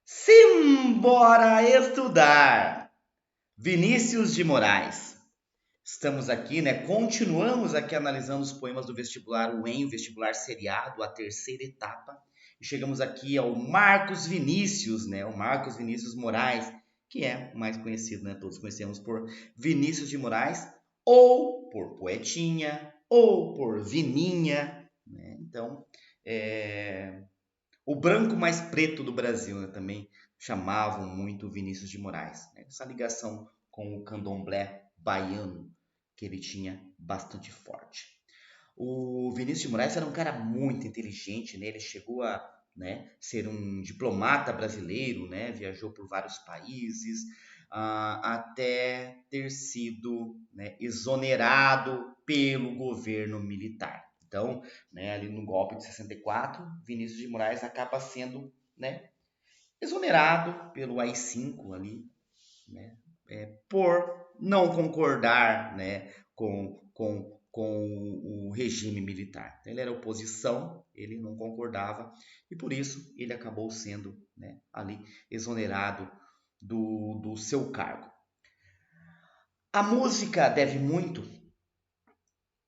Simbora estudar! Vinícius de Moraes. Estamos aqui, né? Continuamos aqui analisando os poemas do vestibular UEM, o vestibular seriado, a terceira etapa. E chegamos aqui ao Marcos Vinícius, né? O Marcos Vinícius Moraes, que é o mais conhecido, né? Todos conhecemos por Vinícius de Moraes, ou por Poetinha, ou por Vininha, né? Então, é, o branco mais preto do Brasil, né, também chamavam muito Vinícius de Moraes, né? Essa ligação com o candomblé baiano que ele tinha bastante forte. O Vinícius de Moraes era um cara muito inteligente, né? Ele chegou a, né, ser um diplomata brasileiro, né? Viajou por vários países, até ter sido, né, exonerado pelo governo militar. Então, né, ali no golpe de 64, Vinícius de Moraes acaba sendo, né, exonerado pelo AI-5 ali, né, por não concordar, né, com o regime militar. Então, ele era oposição, ele não concordava e por isso ele acabou sendo, né, ali exonerado do seu cargo. A música deve muito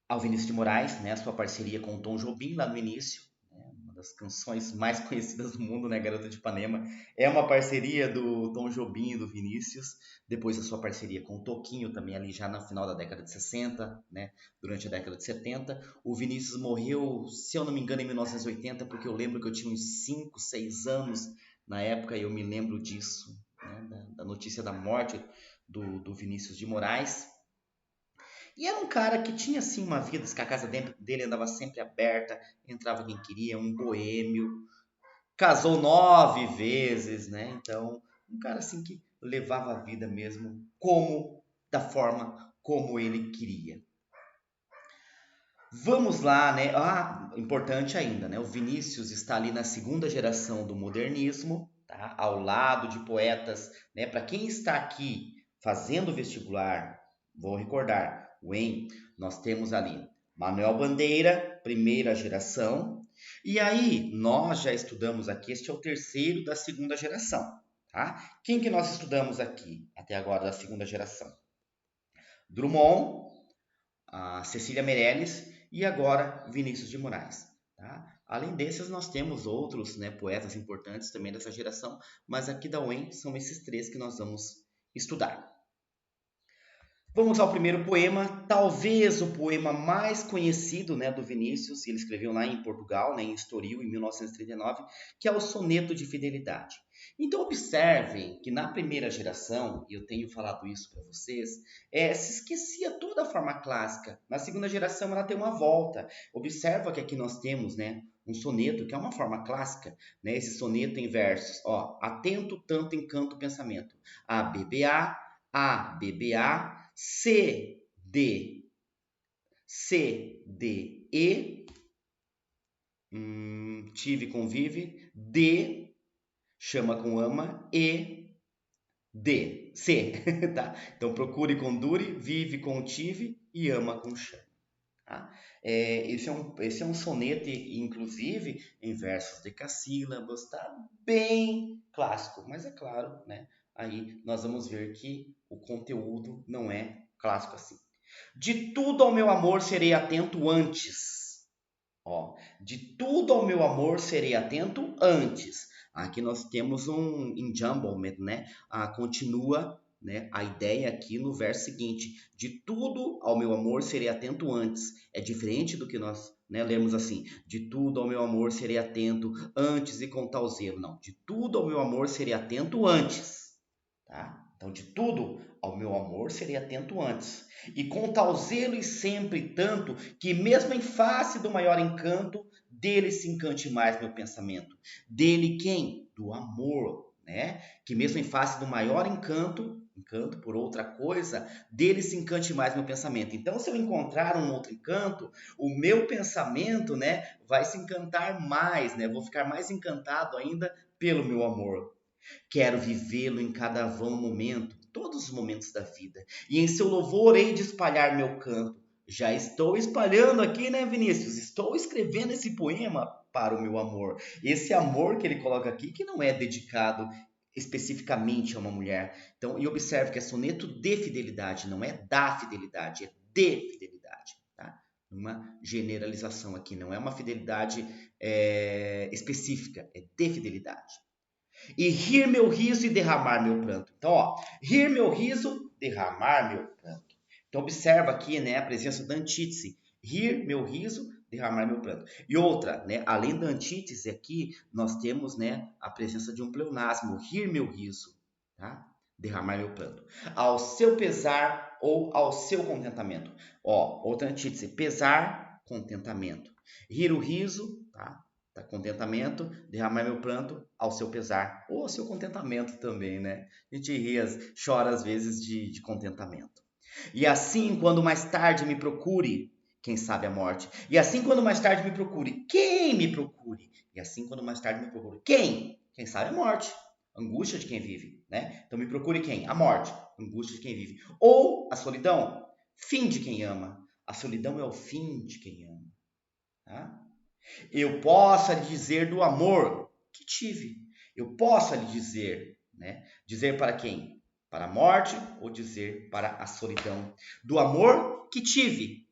ao Vinícius de Moraes, né, sua parceria com o Tom Jobim lá no início, né, uma das canções mais conhecidas do mundo, né, Garota de Ipanema, é uma parceria do Tom Jobim e do Vinícius, depois a sua parceria com o Toquinho também ali já no final da década de 60, né, durante a década de 70. O Vinícius morreu, se eu não me engano, em 1980, porque eu lembro que eu tinha uns 5, 6 anos na época e eu me lembro disso, né, da notícia da morte do Vinícius de Moraes. E era um cara que tinha assim uma vida, que a casa dele andava sempre aberta, entrava quem queria, um boêmio, casou 9 vezes, né? Então, um cara assim que levava a vida mesmo como da forma como ele queria. Vamos lá, né? Ah, importante ainda, né? O Vinícius está ali na segunda geração do modernismo, tá? Ao lado de poetas, né? Para quem está aqui fazendo vestibular, vou recordar, UEM, nós temos ali Manuel Bandeira, primeira geração, e aí nós já estudamos aqui, este é o terceiro da segunda geração, tá? Quem que nós estudamos aqui até agora da segunda geração? Drummond, a Cecília Meirelles e agora Vinícius de Moraes. Tá? Além desses, nós temos outros, né, poetas importantes também dessa geração, mas aqui da UEM são esses três que nós vamos estudar. Vamos ao primeiro poema, talvez o poema mais conhecido, né, do Vinícius, ele escreveu lá em Portugal, né, em Estoril, em 1939, que é o Soneto de Fidelidade. Então observem que na primeira geração, e eu tenho falado isso para vocês, se esquecia toda a forma clássica. Na segunda geração ela tem uma volta. Observa que aqui nós temos, né, um soneto que é uma forma clássica, né? Esse soneto em versos, ó, atento tanto encanto pensamento, A, B, B, A, B, B, A, C, D, C, D, E, tive, convive, D, chama com ama, E, D, C, tá? Então procure com dure, vive com tive e ama com chama. Tá? Esse é um soneto, inclusive, em versos decassílabos, tá? Bem clássico, mas é claro, né? Aí nós vamos ver que o conteúdo não é clássico assim. De tudo ao meu amor serei atento antes. Ó, de tudo ao meu amor serei atento antes. Aqui nós temos um enjambment, né? Continua, né, a ideia aqui no verso seguinte. De tudo ao meu amor serei atento antes. É diferente do que nós, né, lemos assim. De tudo ao meu amor serei atento antes e com tal zelo. Não, de tudo ao meu amor serei atento antes. Tá? Então, de tudo ao meu amor serei atento antes, e com tal zelo e sempre tanto, que mesmo em face do maior encanto, dele se encante mais meu pensamento. Dele quem? Do amor, né? Que mesmo em face do maior encanto por outra coisa, dele se encante mais meu pensamento. Então, se eu encontrar um outro encanto, o meu pensamento, né, vai se encantar mais, né? Vou ficar mais encantado ainda pelo meu amor. Quero vivê-lo em cada vão momento, todos os momentos da vida, e em seu louvor hei de espalhar meu canto. Já estou espalhando aqui, né, Vinícius? Estou escrevendo esse poema para o meu amor. Esse amor que ele coloca aqui, que não é dedicado especificamente a uma mulher. Então, e observe que é soneto de fidelidade, não é da fidelidade, é de fidelidade, tá? Uma generalização aqui, não é uma fidelidade específica, é de fidelidade. E rir meu riso e derramar meu pranto. Então, ó, rir meu riso, derramar meu pranto. Então, observa aqui, né, a presença da antítese. Rir meu riso, derramar meu pranto. E outra, né, além da antítese aqui, nós temos, né, a presença de um pleonasmo. Rir meu riso, tá? Derramar meu pranto. Ao seu pesar ou ao seu contentamento. Ó, outra antítese. Pesar, contentamento. Rir o riso, tá? Contentamento, derramar meu pranto ao seu pesar, ou ao seu contentamento também, né? A gente ri, chora às vezes de contentamento. E assim, quando mais tarde me procure, quem sabe a morte. E assim, quando mais tarde me procure, quem me procure? E assim, quando mais tarde me procure, quem? Quem sabe a morte. Angústia de quem vive, né? Então me procure quem? A morte. Angústia de quem vive. Ou a solidão. Fim de quem ama. A solidão é o fim de quem ama. Tá? Eu posso lhe dizer do amor que tive. Eu posso lhe dizer, né? Dizer para quem? Para a morte ou dizer para a solidão. Do amor que tive,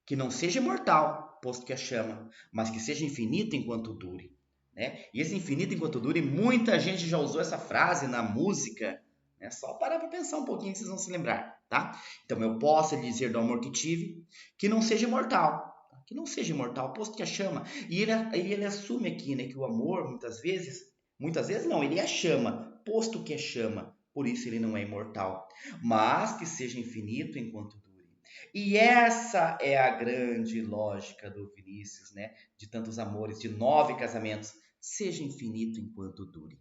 que não seja imortal, posto que a chama, mas que seja infinito enquanto dure. Né? E esse infinito enquanto dure, muita gente já usou essa frase na música. É só parar para pensar um pouquinho que vocês vão se lembrar, tá? Então eu posso lhe dizer do amor que tive, que não seja imortal, que não seja imortal, posto que a chama. E ele assume aqui, né, que o amor, muitas vezes não, ele é a chama, posto que é chama, por isso ele não é imortal, mas que seja infinito enquanto dure. E essa é a grande lógica do Vinícius, né, de tantos amores, de 9 casamentos, seja infinito enquanto dure.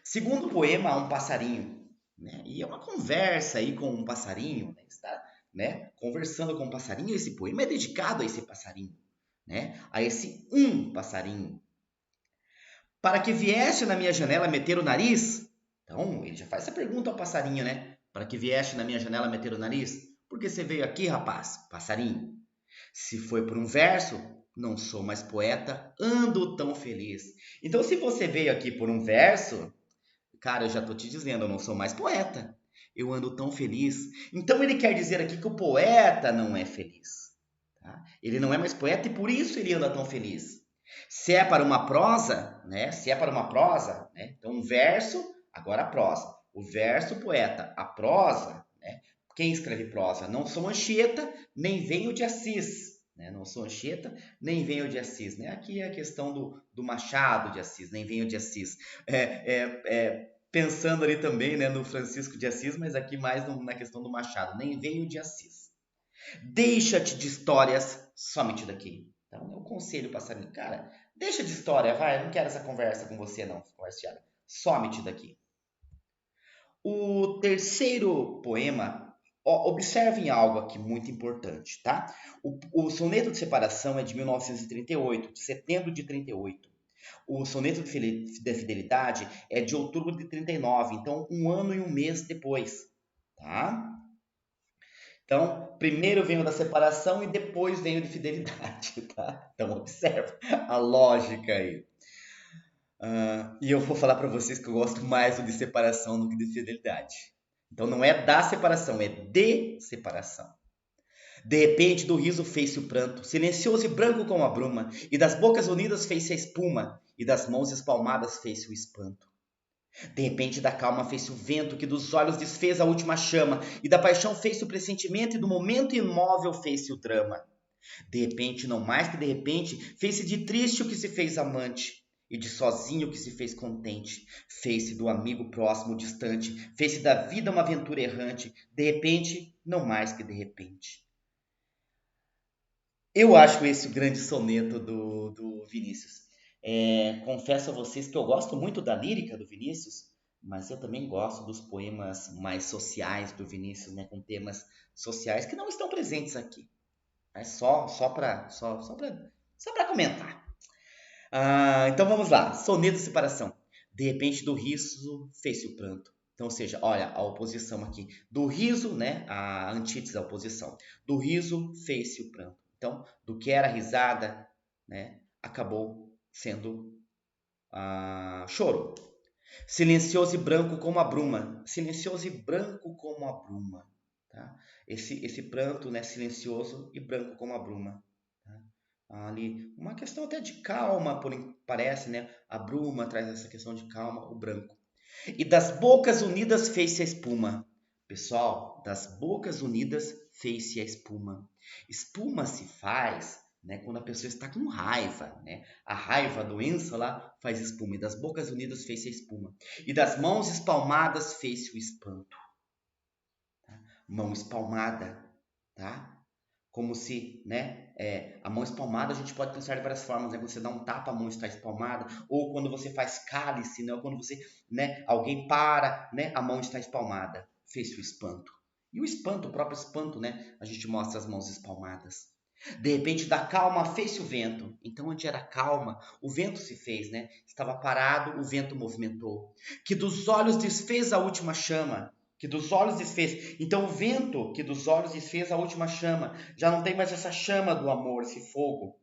Segundo poema, há um passarinho, né, e é uma conversa aí com um passarinho, né, está, né, conversando com um passarinho. Esse poema é dedicado a esse passarinho, né, a esse passarinho. Para que viesse na minha janela meter o nariz? Então, ele já faz essa pergunta ao passarinho, né? Para que viesse na minha janela meter o nariz? Porque você veio aqui, rapaz, passarinho. Se foi por um verso, não sou mais poeta, ando tão feliz. Então, se você veio aqui por um verso, cara, eu já tô te dizendo, eu não sou mais poeta. Eu ando tão feliz. Então ele quer dizer aqui que o poeta não é feliz. Tá? Ele não é mais poeta e por isso ele anda tão feliz. Se é para uma prosa, né? Se é para uma prosa, né? Então um verso, agora a prosa. O verso, poeta. A prosa, né? Quem escreve prosa? Não sou Anchieta, nem venho de Assis. Né? Não sou Anchieta, nem venho de Assis. Né? Aqui é a questão do Machado de Assis, nem venho de Assis. Pensando ali também, né, no Francisco de Assis, mas aqui mais na questão do Machado, nem veio de Assis. Deixa-te de histórias, some-te daqui. Então, é o conselho passarinho. Cara, deixa de história, vai, eu não quero essa conversa com você não, conversa fiada. Some-te daqui. O terceiro poema, observem algo aqui muito importante, tá? O soneto de separação é de 1938, de setembro de 38. O soneto da fidelidade é de outubro de 39, então um ano e um mês depois, tá? Então, primeiro vem o da separação e depois vem o de fidelidade, tá? Então, observa a lógica aí. E eu vou falar para vocês que eu gosto mais do de separação do que de fidelidade. Então, não é da separação, é de separação. De repente, do riso fez-se o pranto, silencioso e branco como a bruma, e das bocas unidas fez-se a espuma, e das mãos espalmadas fez-se o espanto. De repente, da calma fez-se o vento, que dos olhos desfez a última chama, e da paixão fez-se o pressentimento, e do momento imóvel fez-se o drama. De repente, não mais que de repente, fez-se de triste o que se fez amante, e de sozinho o que se fez contente. Fez-se do amigo próximo distante, fez-se da vida uma aventura errante, de repente, não mais que de repente. Eu acho esse o grande soneto do Vinícius. Confesso a vocês que eu gosto muito da lírica do Vinícius, mas eu também gosto dos poemas mais sociais do Vinícius, né, com temas sociais que não estão presentes aqui. É só para comentar. Então vamos lá. Soneto de separação. De repente do riso fez-se o pranto. Então, ou seja, olha a oposição aqui. Do riso, né, a antítese da oposição. Do riso fez-se o pranto. Então, do que era risada, né, acabou sendo choro. Silencioso e branco como a bruma. Silencioso e branco como a bruma. Tá? Esse pranto, né, silencioso e branco como a bruma. Tá? Ali, uma questão até de calma, parece, né? A bruma traz essa questão de calma, o branco. E das bocas unidas fez-se a espuma. Pessoal, das bocas unidas fez-se a espuma. Espuma se faz, né, quando a pessoa está com raiva, né? A raiva, a doença lá, faz espuma. E das bocas unidas fez-se a espuma. E das mãos espalmadas fez-se o espanto. Tá? Mão espalmada, tá? Como se, né, a mão espalmada a gente pode pensar de várias formas, né? Quando você dá um tapa, a mão está espalmada, ou quando você faz cálice, né? Ou quando você, né, alguém para, né, a mão está espalmada. Fez-se o espanto. E o espanto, o próprio espanto, né? A gente mostra as mãos espalmadas. De repente, da calma fez-se o vento. Então, onde era calma, o vento se fez, né? Estava parado, o vento movimentou. Que dos olhos desfez a última chama. Que dos olhos desfez. Então, o vento que dos olhos desfez a última chama. Já não tem mais essa chama do amor, esse fogo.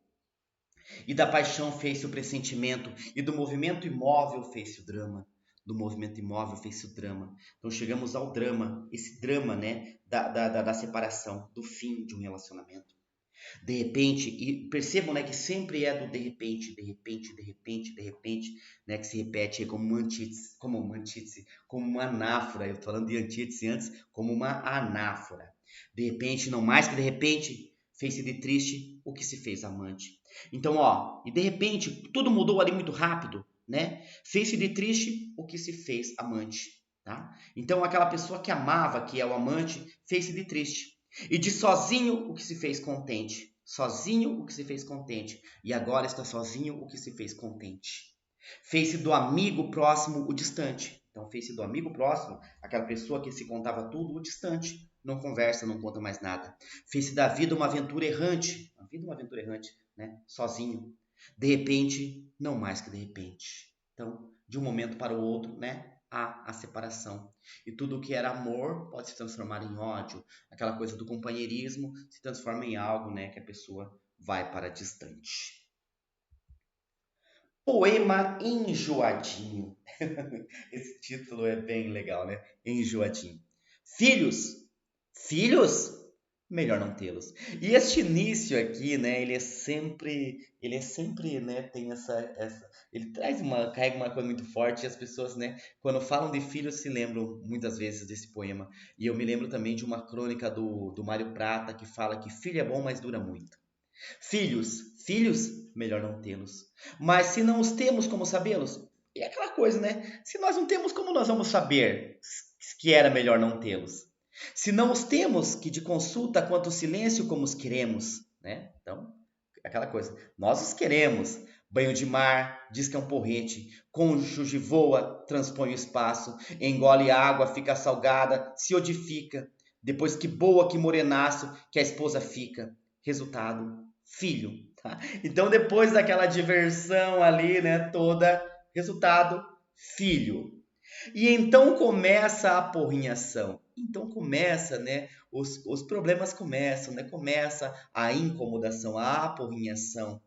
E da paixão fez-se o pressentimento. E do movimento imóvel fez-se o drama. Do movimento imóvel fez-se o drama. Então, chegamos ao drama. Esse drama, né? Da separação, do fim de um relacionamento. De repente, e percebam, né, que sempre é do de repente, de repente, de repente, de repente, né, que se repete como uma antítese, como uma anáfora. Eu tô falando de antítese antes, como uma anáfora. De repente, não mais que de repente, fez-se de triste o que se fez amante. Então, ó, e de repente, tudo mudou ali muito rápido, né? Fez-se de triste o que se fez amante, tá? Então, aquela pessoa que amava, que é o amante, fez-se de triste. E de sozinho o que se fez contente. Sozinho o que se fez contente. E agora está sozinho o que se fez contente. Fez-se do amigo próximo o distante. Então fez-se do amigo próximo, aquela pessoa que se contava tudo, o distante. Não conversa, não conta mais nada. Fez-se da vida uma aventura errante. A vida é uma aventura errante, né? Sozinho. De repente, não mais que de repente. Então, de um momento para o outro, né? Há a separação. E tudo que era amor pode se transformar em ódio. Aquela coisa do companheirismo se transforma em algo, né, que a pessoa vai para distante. Poema enjoadinho. Esse título é bem legal, né? Enjoadinho. Filhos, filhos, melhor não tê-los. E este início aqui, né, ele é sempre, né, tem ele carrega uma coisa muito forte e as pessoas, né, quando falam de filhos se lembram muitas vezes desse poema. E eu me lembro também de uma crônica do Mário Prata que fala que filho é bom, mas dura muito. Filhos, melhor não tê-los. Mas se não os temos, como sabê-los? E é aquela coisa, né? Se nós não temos, como nós vamos saber que era melhor não tê-los? Se não os temos, que de consulta quanto silêncio como os queremos, né? Então, aquela coisa, nós os queremos. Banho de mar, diz que é um porrete, cônjuge voa, transpõe o espaço, engole água, fica salgada, se odifica, depois que boa, que morenaço, que a esposa fica. Resultado, filho. Tá? Então, depois daquela diversão ali, né, toda, resultado, filho. E então começa a porrinhação. Então começa, né, os problemas começam, né, começa a incomodação, a porrinhação.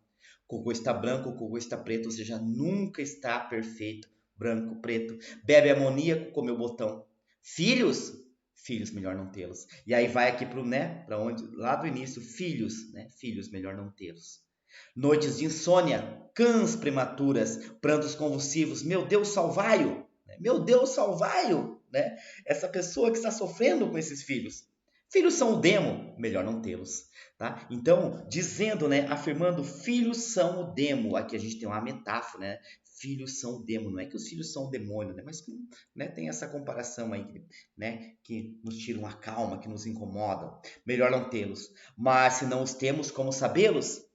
Cocô está branco, cocô está preto, ou seja, nunca está perfeito, branco, preto. Bebe amoníaco, comeu botão. Filhos? Filhos, melhor não tê-los. E aí vai aqui pro, né, para onde, lá do início, filhos, né? Filhos, melhor não tê-los. Noites de insônia, cãs prematuras, prantos convulsivos, meu Deus, salvai-o! Meu Deus, salvai-o! Né? Essa pessoa que está sofrendo com esses filhos. Filhos são o demo, melhor não tê-los. Tá? Então, dizendo, né, afirmando, filhos são o demo. Aqui a gente tem uma metáfora, né? Filhos são o demo. Não é que os filhos são o demônio, né? Mas, né, tem essa comparação aí, né, que nos tiram a calma, que nos incomodam. Melhor não tê-los. Mas se não os temos, como sabê-los?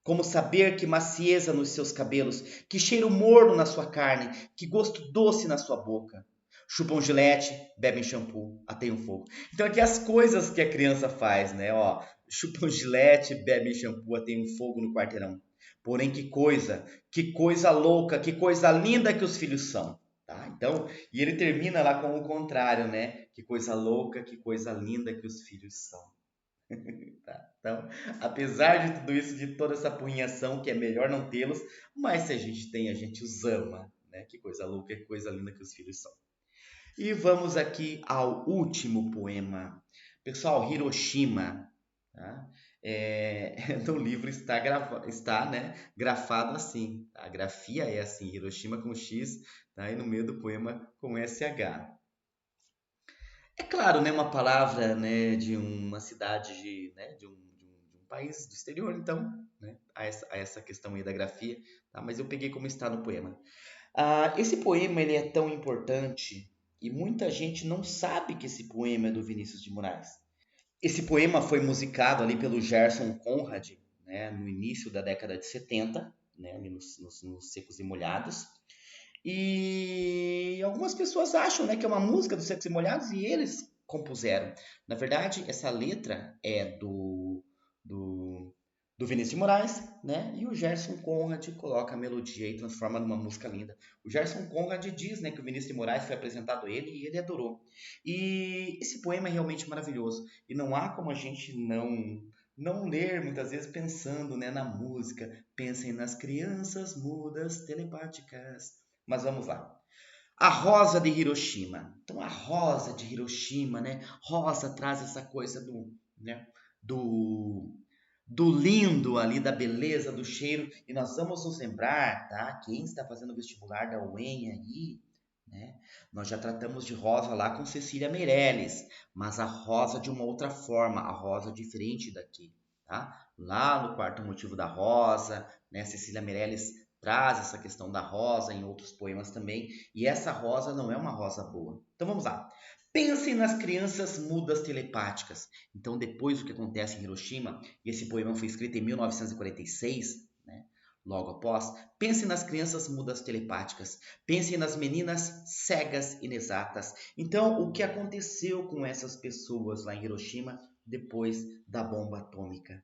Como saber que macieza nos seus cabelos, que cheiro morno na sua carne, que gosto doce na sua boca. Chupam gilete, bebem shampoo, ateiam fogo. Então aqui as coisas que a criança faz, né? Ó, chupam gilete, bebem shampoo, ateiam fogo no quarteirão. Porém, que coisa louca, que coisa linda que os filhos são. Tá? Então, e ele termina lá com o contrário, né? Que coisa louca, que coisa linda que os filhos são. Tá? Então, apesar de tudo isso, de toda essa punhação, que é melhor não tê-los, mas se a gente tem, a gente os ama, né? Que coisa louca, que coisa linda que os filhos são. E vamos aqui ao último poema. Pessoal, Hiroshima, tá? No livro está, né, grafado assim. Tá? A grafia é assim, Hiroshima com X, tá? E no meio do poema com SH. É claro, né, uma palavra, né, de uma cidade, né, de um país do exterior, então, né, a essa questão aí da grafia, tá? Mas eu peguei como está no poema. Esse poema ele é tão importante e muita gente não sabe que esse poema é do Vinícius de Moraes. Esse poema foi musicado ali pelo Gerson Conrad, né, no início da década de 70, né, ali nos Secos e Molhados. E algumas pessoas acham, né, que é uma música dos Secos e Molhados e eles compuseram. Na verdade, essa letra é do, do Vinícius de Moraes, né? E o Gerson Conrad coloca a melodia e transforma numa música linda. O Gerson Conrad diz, né, que o Vinícius de Moraes foi apresentado a ele e ele adorou. E esse poema é realmente maravilhoso. E não há como a gente não ler muitas vezes pensando, né, na música. Pensem nas crianças mudas telepáticas. Mas vamos lá. A rosa de Hiroshima. Então a rosa de Hiroshima, né? Rosa traz essa coisa né, do do lindo ali, da beleza, do cheiro. E nós vamos nos lembrar, tá? Quem está fazendo o vestibular da UEM aí, né? Nós já tratamos de rosa lá com Cecília Meirelles, mas a rosa de uma outra forma, a rosa diferente daqui, tá? Lá no Quarto Motivo da Rosa, né? Cecília Meirelles traz essa questão da rosa em outros poemas também, e essa rosa não é uma rosa boa. Então vamos lá. Pensem nas crianças mudas telepáticas. Então, depois do que acontece em Hiroshima, e esse poema foi escrito em 1946, né? Logo após, pensem nas crianças mudas telepáticas, pensem nas meninas cegas inexatas. Então, o que aconteceu com essas pessoas lá em Hiroshima depois da bomba atômica?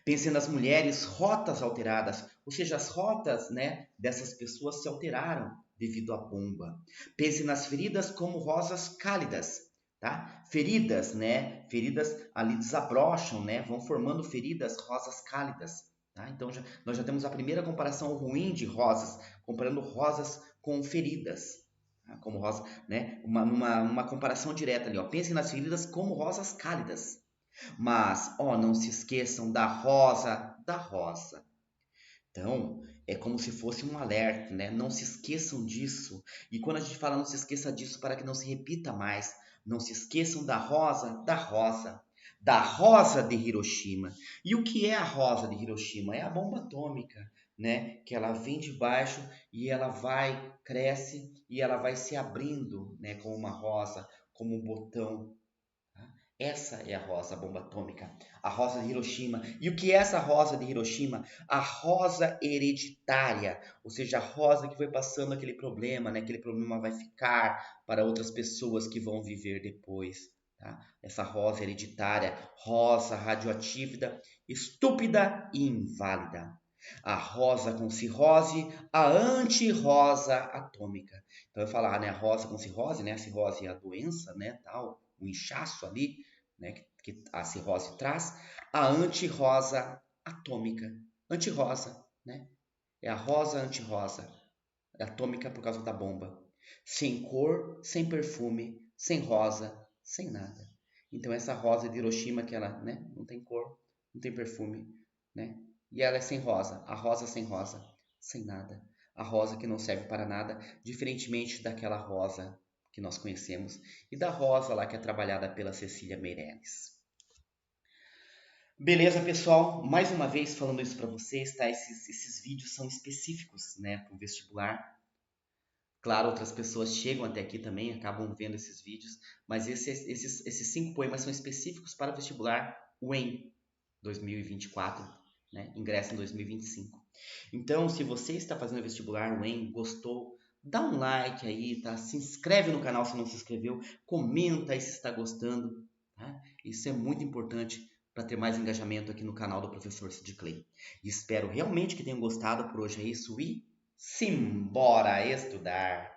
Pense nas mulheres rotas alteradas, ou seja, as rotas, né, dessas pessoas se alteraram devido à bomba. Pense nas feridas como rosas cálidas, tá? Feridas, né? Feridas ali desabrocham, né? Vão formando feridas rosas cálidas, tá? Então nós já temos a primeira comparação ruim de rosas, comparando rosas com feridas. Tá? Como rosa, né? Uma comparação direta ali, ó. Pense nas feridas como rosas cálidas. Mas, ó, não se esqueçam da rosa, da rosa. Então, é como se fosse um alerta, né? Não se esqueçam disso. E quando a gente fala não se esqueça disso para que não se repita mais, não se esqueçam da rosa, da rosa. Da rosa de Hiroshima. E o que é a rosa de Hiroshima? É a bomba atômica, né? Que ela vem de baixo e ela vai, cresce e ela vai se abrindo, né? Como uma rosa, como um botão. Essa é a rosa bomba atômica, a rosa de Hiroshima. E o que é essa rosa de Hiroshima? A rosa hereditária, ou seja, a rosa que foi passando aquele problema, né? Aquele problema vai ficar para outras pessoas que vão viver depois. Tá? Essa rosa hereditária, rosa radioativa, estúpida e inválida. A rosa com cirrose, a anti-rosa atômica. Então eu falar, né, a rosa com cirrose, né, a cirrose é a doença, né, tal, o inchaço ali, né, que a cirrose traz, a anti-rosa atômica. Anti-rosa, né? É a rosa anti-rosa, atômica por causa da bomba. Sem cor, sem perfume, sem rosa, sem nada. Então essa rosa de Hiroshima que ela, né, não tem cor, não tem perfume, né? E ela é sem rosa, a rosa sem rosa, sem nada. A rosa que não serve para nada, diferentemente daquela rosa que nós conhecemos e da rosa lá que é trabalhada pela Cecília Meirelles. Beleza, pessoal? Mais uma vez falando isso para vocês, tá? Esses vídeos são específicos, né, para o vestibular. Claro, outras pessoas chegam até aqui também, acabam vendo esses vídeos, mas esses 5 poemas são específicos para o vestibular UEM 2024, né? Ingresso em 2025. Então, se você está fazendo vestibular UEM, gostou, dá um like aí, tá? Se inscreve no canal se não se inscreveu, comenta aí se está gostando, tá? Isso é muito importante para ter mais engajamento aqui no canal do Professor Sid Clay. E espero realmente que tenham gostado. Por hoje é isso e simbora estudar!